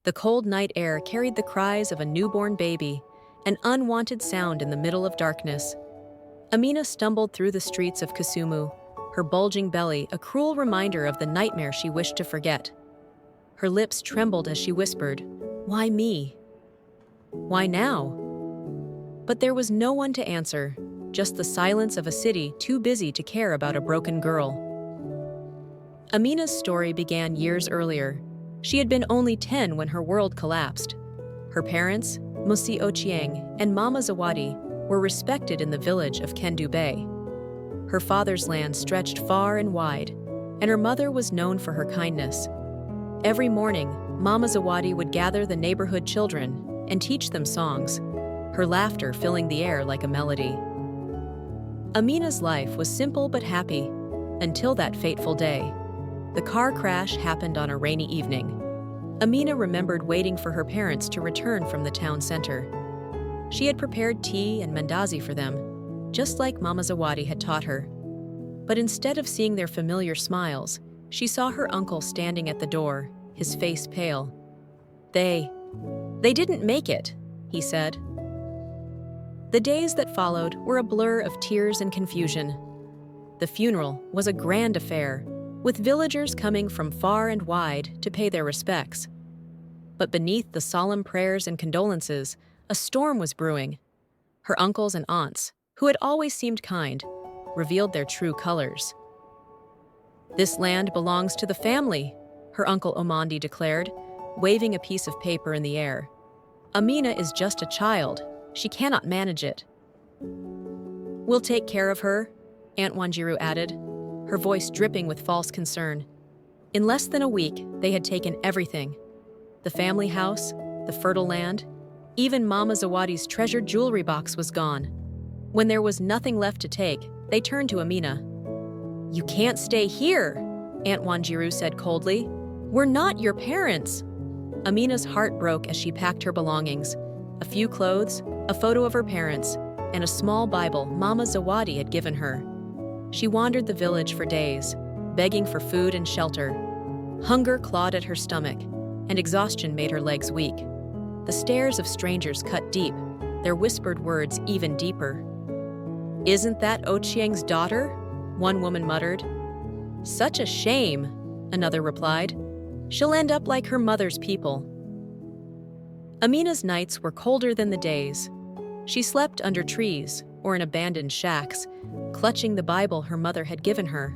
The cold night air carried the cries of a newborn baby, an unwanted sound in the middle of darkness. Amina stumbled through the streets of Kisumu, her bulging belly a cruel reminder of the nightmare she wished to forget. Her lips trembled as she whispered, "Why me? Why now?" But there was no one to answer, just the silence of a city too busy to care about a broken girl. Amina's story began years earlier. She had been only 10 when her world collapsed. Her parents, Musi Ochieng and Mama Zawadi, were respected in the village of Kendu Bay. Her father's land stretched far and wide, and her mother was known for her kindness. Every morning, Mama Zawadi would gather the neighborhood children and teach them songs, her laughter filling the air like a melody. Amina's life was simple but happy, until that fateful day. The car crash happened on a rainy evening. Amina remembered waiting for her parents to return from the town center. She had prepared tea and mandazi for them, just like Mama Zawadi had taught her. But instead of seeing their familiar smiles, she saw her uncle standing at the door, his face pale. They didn't make it," he said. The days that followed were a blur of tears and confusion. The funeral was a grand affair, with villagers coming from far and wide to pay their respects. But beneath the solemn prayers and condolences, a storm was brewing. Her uncles and aunts, who had always seemed kind, revealed their true colors. "This land belongs to the family," her uncle Omandi declared, waving a piece of paper in the air. "Amina is just a child. She cannot manage it." "We'll take care of her," Aunt Wanjiru added, her voice dripping with false concern. In less than a week, they had taken everything. The family house, the fertile land, even Mama Zawadi's treasured jewelry box was gone. When there was nothing left to take, they turned to Amina. "You can't stay here," Aunt Wanjiru said coldly. "We're not your parents." Amina's heart broke as she packed her belongings. A few clothes, a photo of her parents, and a small Bible Mama Zawadi had given her. She wandered the village for days, begging for food and shelter. Hunger clawed at her stomach, and exhaustion made her legs weak. The stares of strangers cut deep, their whispered words even deeper. "Isn't that Ochieng's daughter?" one woman muttered. "Such a shame," another replied. "She'll end up like her mother's people." Amina's nights were colder than the days. She slept under trees or in abandoned shacks, clutching the Bible her mother had given her.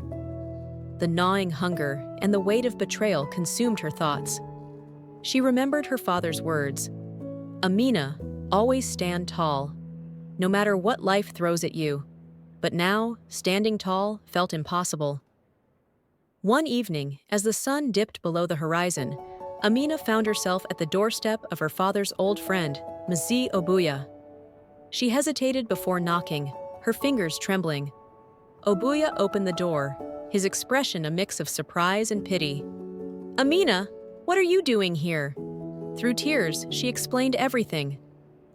The gnawing hunger and the weight of betrayal consumed her thoughts. She remembered her father's words, "Amina, always stand tall, no matter what life throws at you." But now, standing tall felt impossible. One evening, as the sun dipped below the horizon, Amina found herself at the doorstep of her father's old friend, Mzee Obuya. She hesitated before knocking, her fingers trembling. Obuya opened the door, his expression a mix of surprise and pity. "Amina, what are you doing here?" Through tears, she explained everything.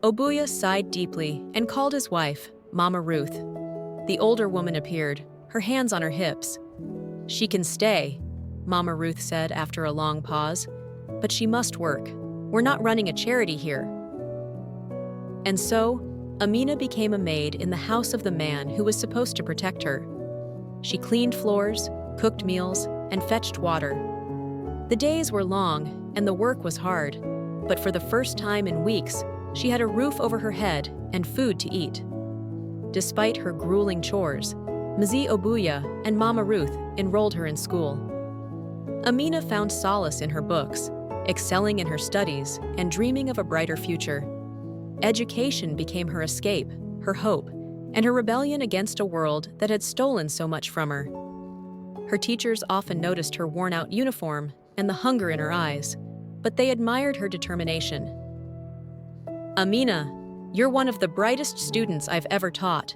Obuya sighed deeply and called his wife, Mama Ruth. The older woman appeared, her hands on her hips. "She can stay," Mama Ruth said after a long pause, "but she must work. We're not running a charity here." And so, Amina became a maid in the house of the man who was supposed to protect her. She cleaned floors, cooked meals, and fetched water. The days were long, and the work was hard, but for the first time in weeks, she had a roof over her head and food to eat. Despite her grueling chores, Mzee Obuya and Mama Ruth enrolled her in school. Amina found solace in her books, excelling in her studies and dreaming of a brighter future. Education became her escape, her hope, and her rebellion against a world that had stolen so much from her. Her teachers often noticed her worn-out uniform and the hunger in her eyes, but they admired her determination. "Amina, you're one of the brightest students I've ever taught,"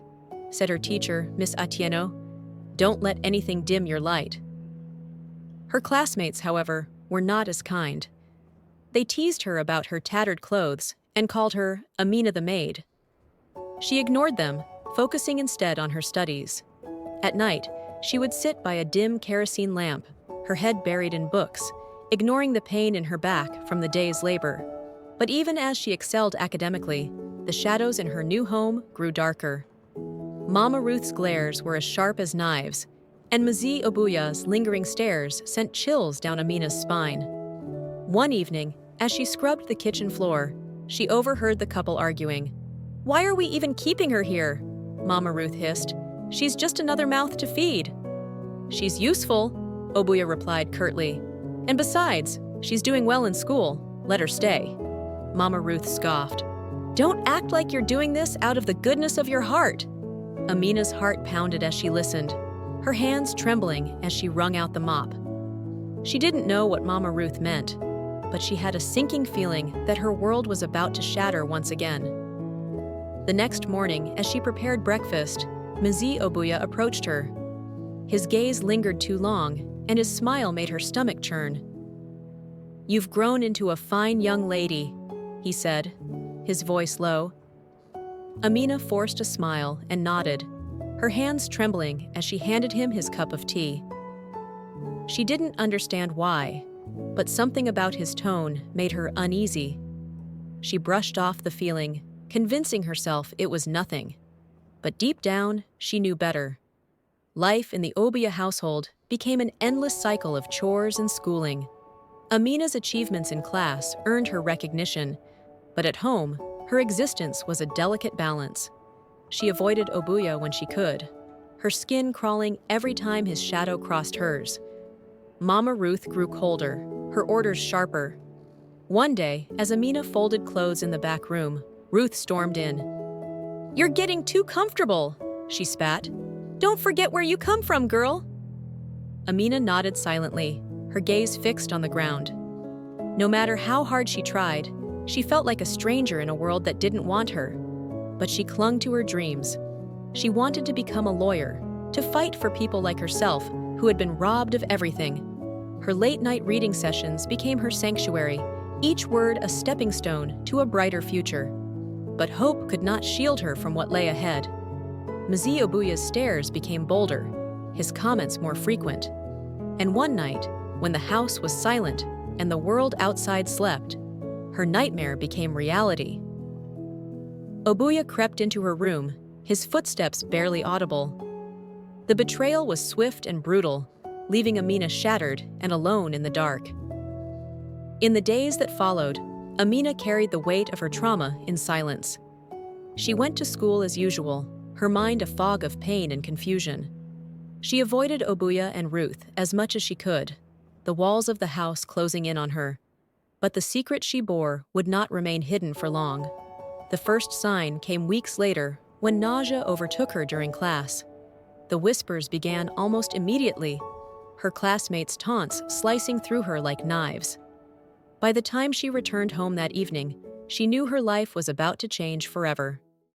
said her teacher, Miss Atieno. "Don't let anything dim your light." Her classmates, however, were not as kind. They teased her about her tattered clothes and called her Amina the maid. She ignored them, focusing instead on her studies. At night, she would sit by a dim kerosene lamp, her head buried in books, ignoring the pain in her back from the day's labor. But even as she excelled academically, the shadows in her new home grew darker. Mama Ruth's glares were as sharp as knives, and Mzee Obuya's lingering stares sent chills down Amina's spine. One evening, as she scrubbed the kitchen floor, she overheard the couple arguing. "Why are we even keeping her here?" Mama Ruth hissed. "She's just another mouth to feed." "She's useful," Obuya replied curtly. "And besides, she's doing well in school. Let her stay." Mama Ruth scoffed. "Don't act like you're doing this out of the goodness of your heart." Amina's heart pounded as she listened, her hands trembling as she wrung out the mop. She didn't know what Mama Ruth meant, but she had a sinking feeling that her world was about to shatter once again. The next morning, as she prepared breakfast, Mzee Obuya approached her. His gaze lingered too long, and his smile made her stomach churn. "You've grown into a fine young lady," he said, his voice low. Amina forced a smile and nodded, her hands trembling as she handed him his cup of tea. She didn't understand why, but something about his tone made her uneasy. She brushed off the feeling, convincing herself it was nothing. But deep down, she knew better. Life in the Obuya household became an endless cycle of chores and schooling. Amina's achievements in class earned her recognition, but at home, her existence was a delicate balance. She avoided Obuya when she could, her skin crawling every time his shadow crossed hers. Mama Ruth grew colder, her orders sharper. One day, as Amina folded clothes in the back room, Ruth stormed in. "You're getting too comfortable," she spat. "Don't forget where you come from, girl." Amina nodded silently, her gaze fixed on the ground. No matter how hard she tried, she felt like a stranger in a world that didn't want her. But she clung to her dreams. She wanted to become a lawyer, to fight for people like herself who had been robbed of everything. Her late-night reading sessions became her sanctuary, each word a stepping stone to a brighter future. But hope could not shield her from what lay ahead. Mzee Obuya's stares became bolder, his comments more frequent. And one night, when the house was silent and the world outside slept, her nightmare became reality. Obuya crept into her room, his footsteps barely audible. The betrayal was swift and brutal, leaving Amina shattered and alone in the dark. In the days that followed, Amina carried the weight of her trauma in silence. She went to school as usual, her mind a fog of pain and confusion. She avoided Obuya and Ruth as much as she could, the walls of the house closing in on her. But the secret she bore would not remain hidden for long. The first sign came weeks later when nausea overtook her during class. The whispers began almost immediately, her classmates' taunts slicing through her like knives. By the time she returned home that evening, she knew her life was about to change forever.